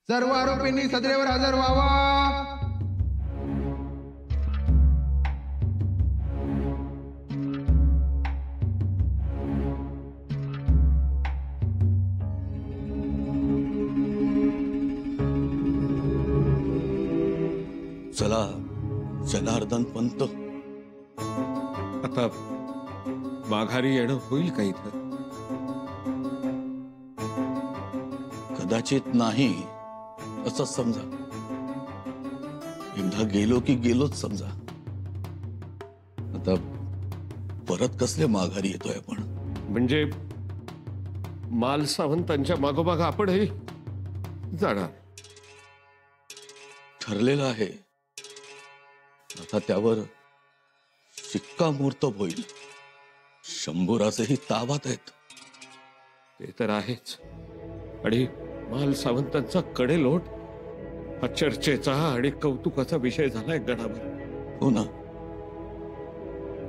सर्व आरोपींनी सदरेवर हजर व्हावा। चला जनार्दन पंत, आता माघारी येणं होईल का इथं? कदाचित नाही असं समजा। एकदा गेलो की गेलोच समजा। आता परत कसले माघारी येतोय आपण? म्हणजे माल सावंतांच्या मागोमाग आपणही जाणार? ठरलेलं आहे। आता त्यावर शिक्कामोर्तब होईल। शंभूराजेही ताब्यात आहेत। ते तर आहेच, आणि माल सावंतांचा कडेलोट हा चर्चेचा आणि कौतुकाचा विषय झालाय गणावर। हो ना?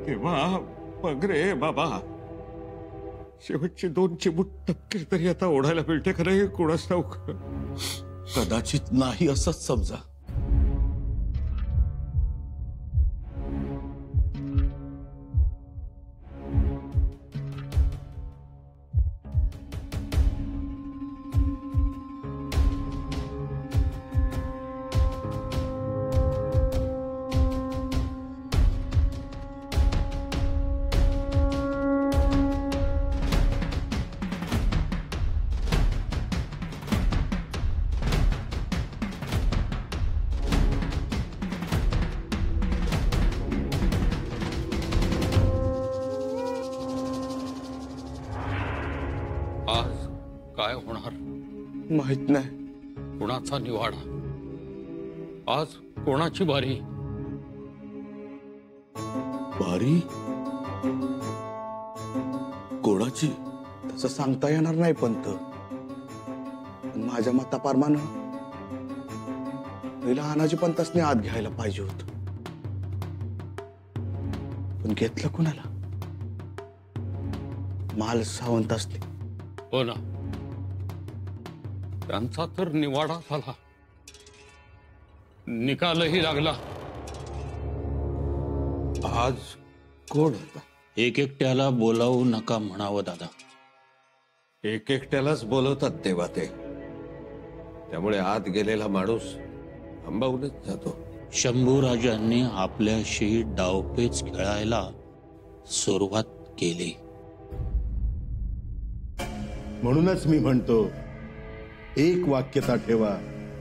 तेव्हा मग रे बाबा, शेवटची 2 चिमूट टक्के तरी आता ओढायला मिळते का नाही कोणास ठाऊक? कदाचित नाही असंच समजा। आज काय होणार माहित नाही। कोणाचा निवाडा? आज कोणाची बारी? बारी कोणाची तसं सांगता येणार नाही पंत, पण माझ्या मताप्रमाणे पहिला अनाजी पंतासने आत घ्यायला पाहिजे होत, पण घेतलं कुणाला? माल सावंतासने। हो ना, त्यांचा तर निवाडा झाला, निकालही लागला। आज कोण होता? एक एकट्याला बोलावू नका म्हणावं दादा। एक एकट्यालाच बोलवतात तेव्हा ते, त्यामुळे आत गेलेला माणूस अंबावूनच जातो। शंभूराजांनी आपल्याशी डावपेच खेळायला सुरुवात केली। म्हणूनच मी म्हणतो, एक वाक्यता ठेवा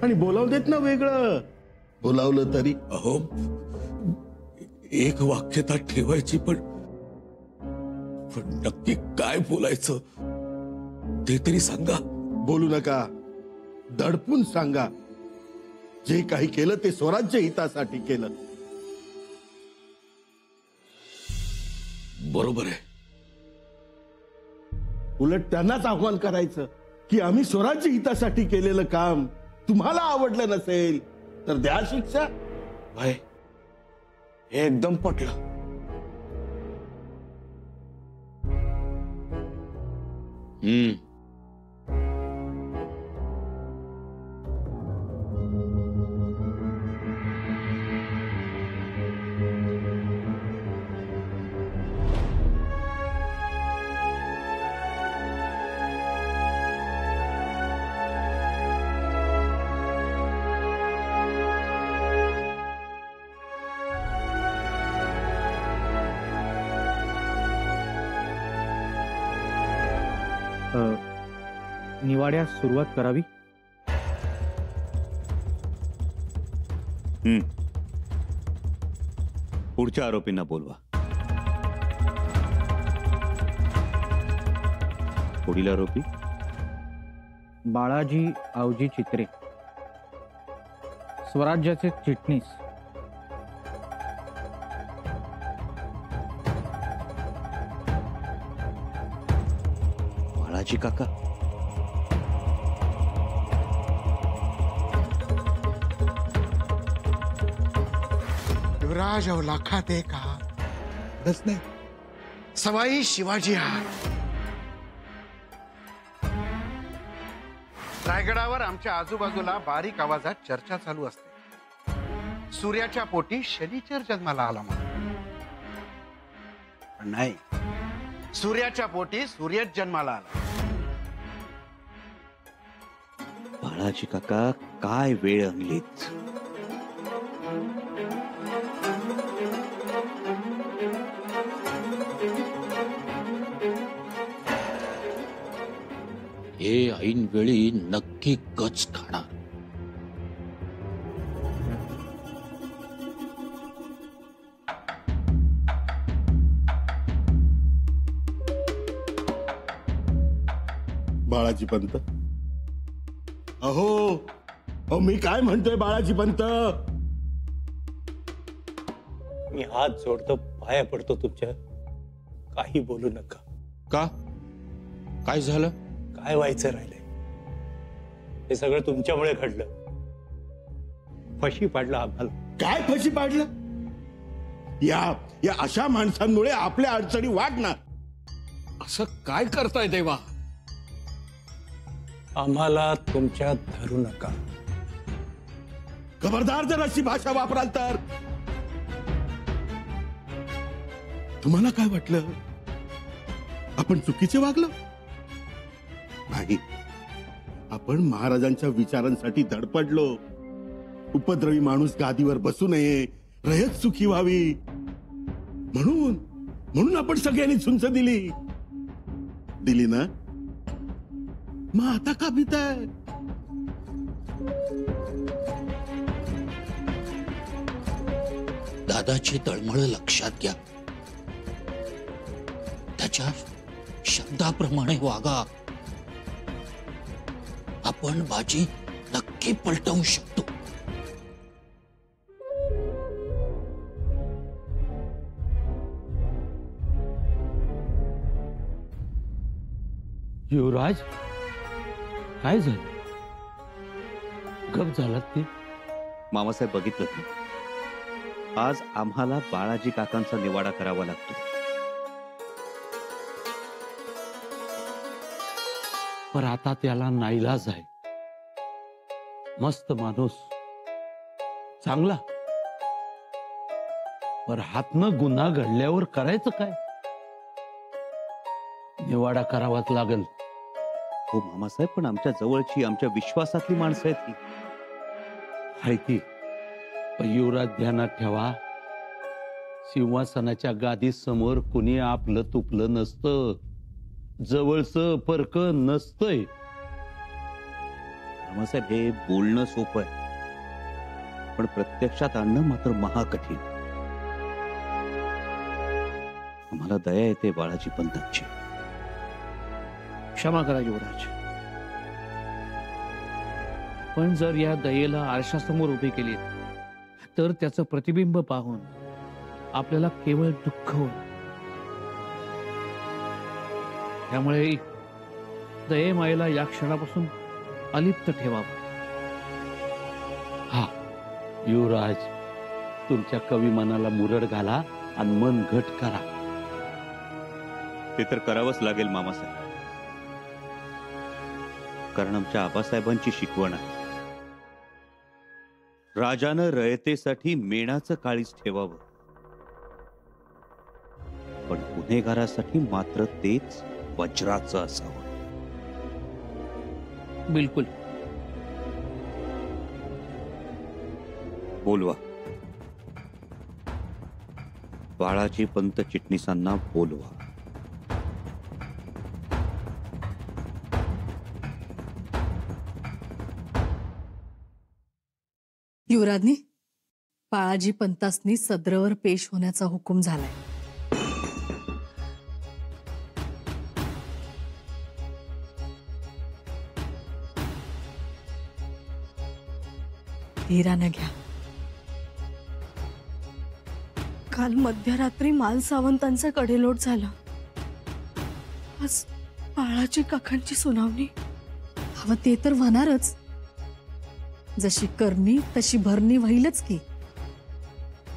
आणि बोलाव देत ना वेगळं। बोलावलं तरी अहो, एक वाक्यता ठेवायची, पण नक्की काय बोलायचं ते तरी सांगा। बोलू नका, दडपून सांगा। जे काही केलं ते स्वराज्य हितासाठी केलं। बरोबर आहे। उलट त्यांनाच आव्हान करायचं की आम्ही स्वराज्य हितासाठी केलेलं काम तुम्हाला आवडलं नसेल तर द्या शिक्षा। भाई हे एकदम पटलं। निवाड्यास सुरुवात करावी। पुढच्या आरोपींना बोलवा। पुढील आरोपी बाळाजी आवजी चित्रे, स्वराज्याचे चिटणीस। बाळाजी काका, युवराज अवलाखात एक नाही, सवाई शिवाजी हार। रायगडावर आमच्या आजूबाजूला बारीक आवाजात चर्चा चालू असते. सूर्याच्या पोटी शनिचर जन्माला आला म्हणून. पण नाही, सूर्याच्या पोटी सूर्यच जन्माला आला. बाळाजी काका काय वेळ आणलीत. हे ऐन वेळी नक्की गच खाणार. बाळाजी पंत, अहो मी काय म्हणतोय बाळाजी पंत. मी हात जोडतो, पाया पडतो तुमच्या. काही बोलू नका. का? काय झालं? काय व्हायचं राहिलंय? हे सगळं तुमच्यामुळे घडलं. फशी पाडलं आम्हाला. काय फशी पाडलं? या अशा माणसांमुळे आपल्या अडचणी वाढणार. असं काय करताय देवा? आम्हाला तुमच्यात धरू नका. खबरदार जर अशी भाषा वापराल तर. तुम्हाला काय वाटलं आपण चुकीचे वागलो? नाही, आपण महाराजांच्या विचारांसाठी धडपडलो. उपद्रवी माणूस गादीवर बसू नये, रयत सुखी व्हावी म्हणून आपण सगळ्यांनी झुंज दिली ना. मग आता का भीताय? दादाची तळमळ लक्षात घ्या. त्याच्या शब्दाप्रमाणे वागा. आपण बाजी नक्की पलटवू शकतो. युवराज, काय झालं? गप झालात ते? मामासाहेब बघितलं की आज आम्हाला बाळाजी काकांचा निवाडा करावा लागतो. पण आता त्याला नाईलाज आहे. मस्त माणूस, चांगला, पर हातनं गुन्हा घडल्यावर करायचं काय? निवाडा करावाच लागल. हो मामासाहेब, पण आमच्या जवळची, आमच्या विश्वासातली माणसं आहेत ही. आहे ती. पण युवराज, ध्यानात ठेवा, सिंहासनाच्या गादी समोर कुणी आपलं तुपलं नसतं. जवळचं परक नसतंय. मामासाहेब, हे बोलणं सोपं आहे, पण प्रत्यक्षात आणणं मात्र महाकठीण. आम्हाला दया येते बाळाजी पंतांची. क्षमा करा युवराज, पण जर या दयेला आरशासमोर उभी केली तर त्याचं प्रतिबिंब पाहून आपल्याला केवळ दुःख होईल. त्यामुळे दयेमायेला या क्षणापासून अलिप्त ठेवावं. हा युवराज, तुमच्या कवी मनाला मुरड घाला आणि मन घट करा. ते तर करावंच लागेल मामासाहेब, कारण आमच्या आबासाहेबांची शिकवण आहे. राजानं रयतेसाठी मेणाचं काळीज ठेवावं, पण गुन्हेगारासाठी मात्र तेच वज्राचं असावं. बिलकुल. बोलवा. बाळाजी पंत चिटणीसांना बोलवा. युवराजनी, बाळाजी पंतासनी सदरवर पेश होण्याचा हुकूम झालाय. धीरानं घ्या. काल मध्यरात्री माल सावंतांचा कडेलोट झाला. आज बाळाजी काकांची सुनावणी. हवं ते तर होणारच. जशी करणी तशी भरणी होईलच की.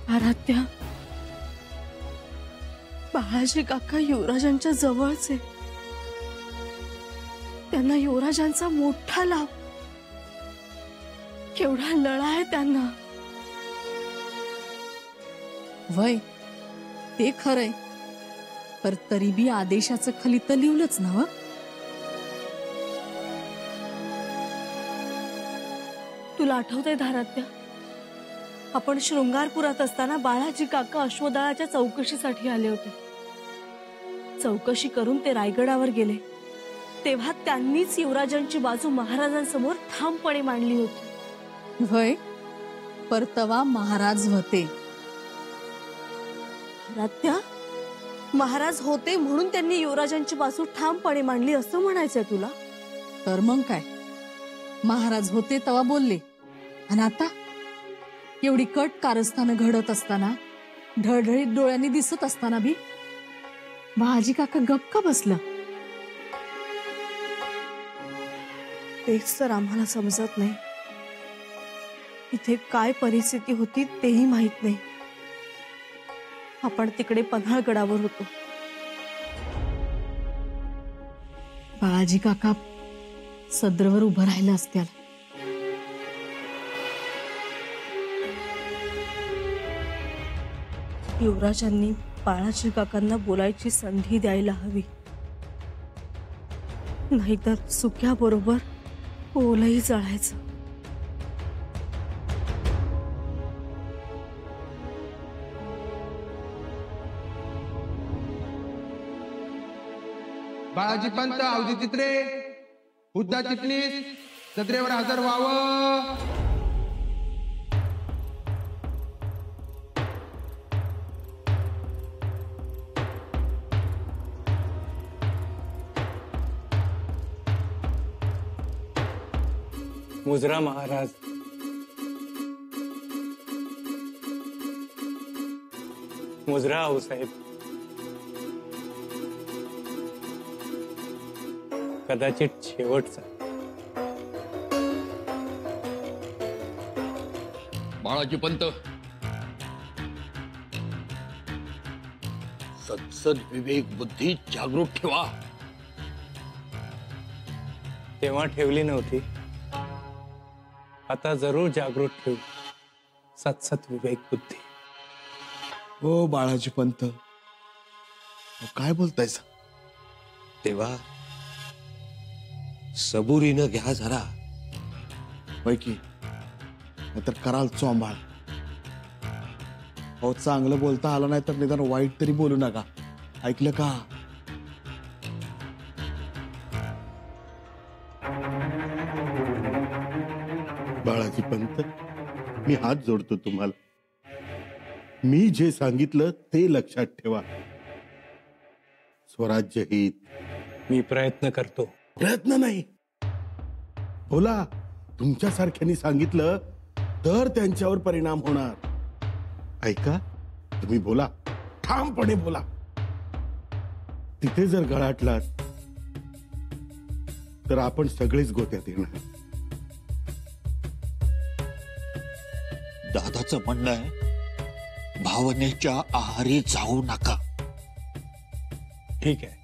आराध्या, बाळाजी काका युवराजांच्या जवळचे. त्यांना युवराजांचा मोठा लाभ केवढा लळा आहे त्यांना. वय ते खरंय, पर तरी बी आदेशाचं खाली तर लिहिलंच ना. तुला आठवतंय धारात्या, आपण शृंगारपुरात असताना बाळाजी काका अश्वदळाच्या चौकशीसाठी आले होते. चौकशी करून ते रायगडावर गेले तेव्हा त्यांनीच युवराजांची बाजू महाराजांसमोर ठामपणे मांडली होती. वय परतवा महाराज होते. धारात्या, महाराज होते म्हणून त्यांनी युवराजांची बाजू ठामपणे मांडली असं म्हणायचंय तुला? तर मग काय, महाराज होते तेव्हा बोलले, आणि आता एवढी कट कारस्थानं घडत असताना, ढळढळीत डोळ्यांनी दिसत असताना बी बाळाजी काका गप का बसलं? तेच तर आम्हाला समजत नाही. इथे काय परिस्थिती होती तेही माहित नाही. आपण तिकडे पन्हाळगडावर होतो. बाळाजी काका सद्रवर उभं राहिलं असत्याल. युवराजांनी बाळाजी काकांना बोलायची संधी द्यायला हवी, नाहीतर सुक्याबरोबर ओलही जळायचं. बाळाजी पंत, अवधी चित्रे, हुद्दा चिटणीस, सदरेवर हजर व्हावं. मुजरा महाराज, मुजरा आऊसाहेब. कदाचित शेवटचा. बाळाजी पंत, सत्सद विवेक बुद्धी जागृत ठेवा. तेव्हा ठेवली नव्हती, आता जरूर जागृत ठेवू. सत्सत विवेक बुद्धी. हो बाळाजी पंत, काय बोलतायस? तेव्हा सबुरीनं घ्या जरा. पैकी नाहीतर कराल चोंबाळ. हो, चांगलं बोलता आलं नाही तर निदान वाईट तरी बोलू नका, ऐकलं का? बाळाजी पंत, मी हात जोडतो तुम्हाला. मी जे सांगितलं ते लक्षात ठेवा. स्वराज्य हित. मी प्रयत्न करतो. प्रयत्न नाही, बोला. तुमच्यासारख्यांनी सांगितलं तर त्यांच्यावर परिणाम होणार. ऐका, तुम्ही बोला, ठामपणे बोला. तिथे जर गळाटलात तर आपण सगळेच गोत्यात येणार. दादाचं म्हणणं आहे, भावनेच्या आहारी जाऊ नका. ठीक आहे.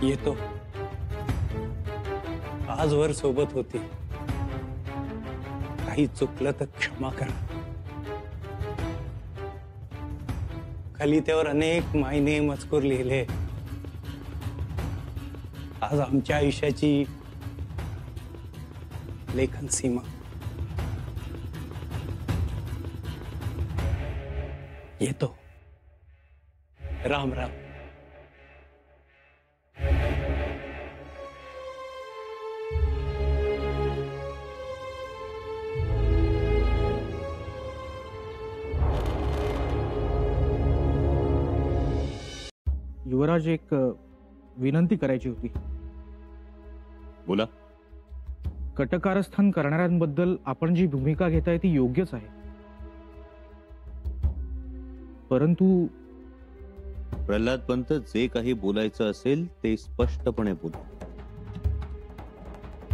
येतो. आजवर सोबत होती. काही चुकलं तर क्षमा करा. खाली त्यावर अनेक मायने मजकूर लिहिले. आज आमच्या आयुष्याची लेखन सीमा. येतो. राम राम. युवराज, एक विनंती करायची होती. बोला. कटकारस्थान करणाऱ्यांबद्दल आपण जी भूमिका घेताय ती योग्यच आहे, परंतु प्रल्हाद पंत, जे काही बोलायचं असेल ते स्पष्टपणे बोला.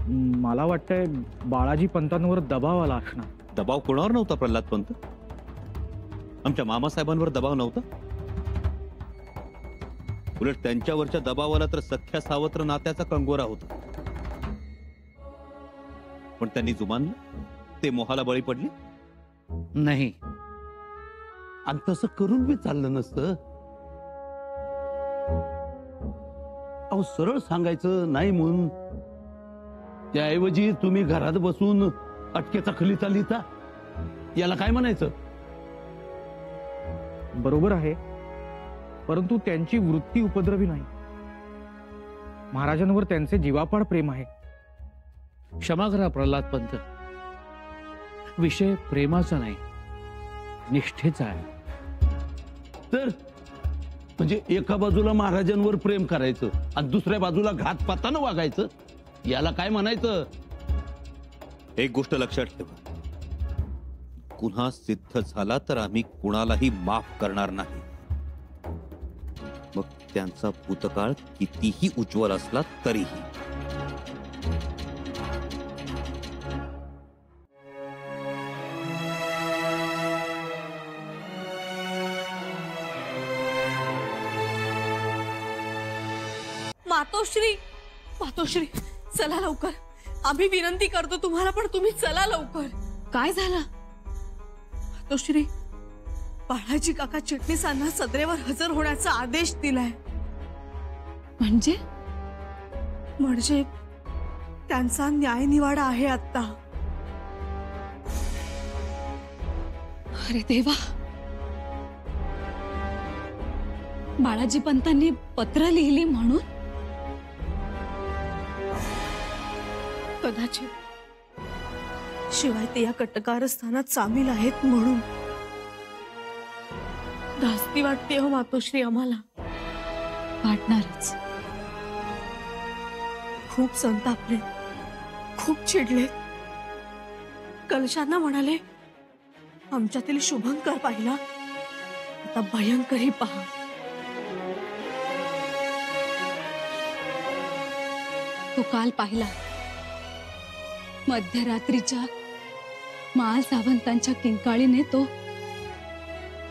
मला वाटतंय बाळाजी पंतांवर दबाव आला असणार. दबाव कोणावर नव्हता प्रल्हाद पंत? आमच्या मामासाहेबांवर दबाव नव्हता? उलट त्यांच्यावरच्या दबावाला तर सख्या सावत्र नात्याचा कंगोरा होता. पण त्यांनी जुमानलं, ते मोहाला बळी पडले. नाही, आणि तसं करून बी चाललं नसतं. अहो सरळ सांगायचं नाही म्हणून. त्याऐवजी तुम्ही घरात बसून अटकेचा खलिता लिहिता, याला काय म्हणायचं? बरोबर आहे, परंतु त्यांची वृत्ती उपद्रवी नाही. महाराजांवर त्यांचे जीवापाड प्रेम आहे. क्षमा करा प्रल्हाद पंत, विषय प्रेमाचा नाही, निष्ठेचा आहे. तर म्हणजे एका बाजूला महाराजांवर प्रेम करायचं आणि दुसऱ्या बाजूला घातपातानं वागायचं, याला काय म्हणायचं? एक गोष्ट लक्षात ठेवा, गुन्हा सिद्ध झाला तर आम्ही कुणालाही माफ करणार नाही. मग त्यांचा भूतकाळ कितीही उज्ज्वल असला तरीही. मातोश्री, मातोश्री, चला लवकर. आम्ही विनंती करतो तुम्हाला, पण तुम्ही चला लवकर. काय झालं? मातोश्री, बाळाजी काका चिटणीसांना सदरेवर हजर होण्याचा आदेश दिलाय. म्हणजे म्हणजे त्यांचा न्यायनिवाडा आहे आता. अरे देवा, बाळाजी पंतांनी पत्र लिहिली म्हणून? कदाचित, शिवाय ते या कटकारस्थानात सामील आहेत म्हणून. धास्ती वाटते हो मातोश्री आम्हाला. वाटणारच. खूप संतापले, खूप चिडले. कलशांना म्हणाले, आमच्यातील शुभंकर पाहिला, आता भयंकरही पहा. तो काल पाहिला. मध्यरात्रीच्या माल सावंतांच्या किंकाळीने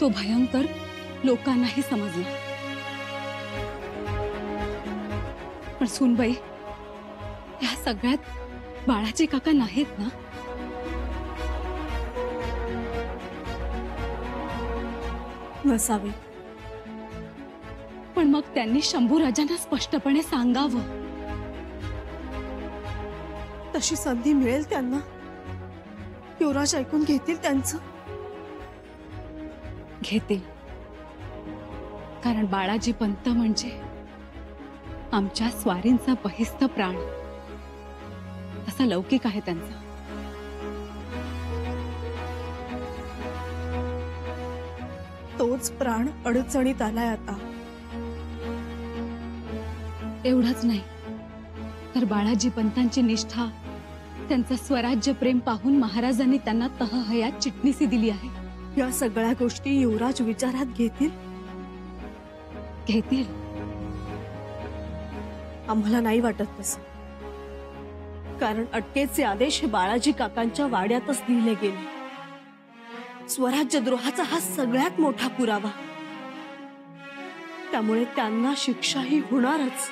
तो भयंकर लोकांनाही समजला. पण सुनबाई, या सगळ्यात बाळाजी काका नाहीत ना? नसावे. पण मग त्यांनी शंभूराजांना स्पष्टपणे सांगावं. तशी संधी मिळेल त्यांना. युवराज ऐकून घेतील त्यांचं. घेतील, कारण बाळाजी पंत म्हणजे आमच्या स्वारींचा बहिस्त प्राण. तसा लौकिक आहे त्यांचा. तोच प्राण अडचणीत आलाय आता. एवढंच नाही तर बाळाजी पंतांची निष्ठा, त्यांचं स्वराज्य प्रेम पाहून महाराजांनी त्यांना तहहयात चिटणीसी दिली आहे. या सगळ्या गोष्टी युवराज विचारात घेतील. घेतील. आम्हाला नाही वाटत तसं, कारण अटकेचे आदेश हे बाळाजी काकांच्या वाड्यातच लिहिले गेले. स्वराज्यद्रोहाचा हा सगळ्यात मोठा पुरावा. त्यामुळे त्यांना शिक्षाही होणारच.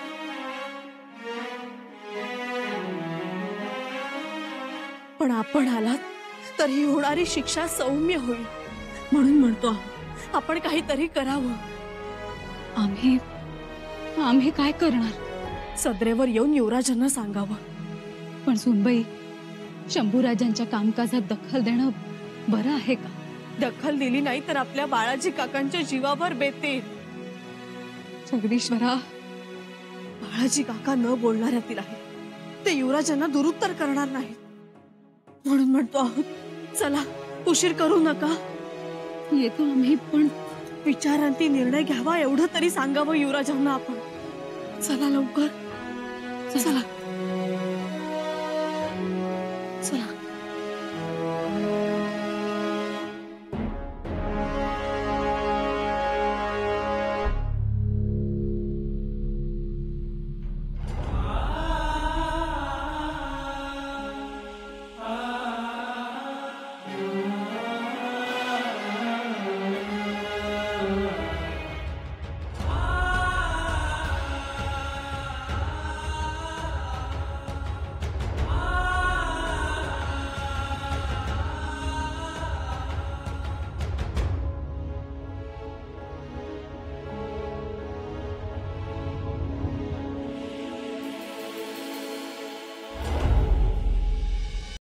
पण आपण आलात तर ही होणारी शिक्षा सौम्य होईल, म्हणून म्हणतो आहोत आपण काहीतरी करावं. आम्ही काय करणार? सदरेवर येऊन युवराजांना सांगावं. पण सुनबाई, शंभूराजांच्या कामकाजात दखल देणं बरं आहे का? दखल दिली नाही तर आपल्या बाळाजी काकांच्या जीवावर बेते. जगदीश्वरा, बाळाजी काका न बोलणाऱ्यातील आहे. ते युवराजांना दुरुत्तर करणार नाहीत, म्हणून म्हणतो आहोत चला, उशीर करू नका. येतो आम्ही, पण विचारांती निर्णय घ्यावा एवढं तरी सांगावं युवराजांना आपण. चला लवकर, चला चला.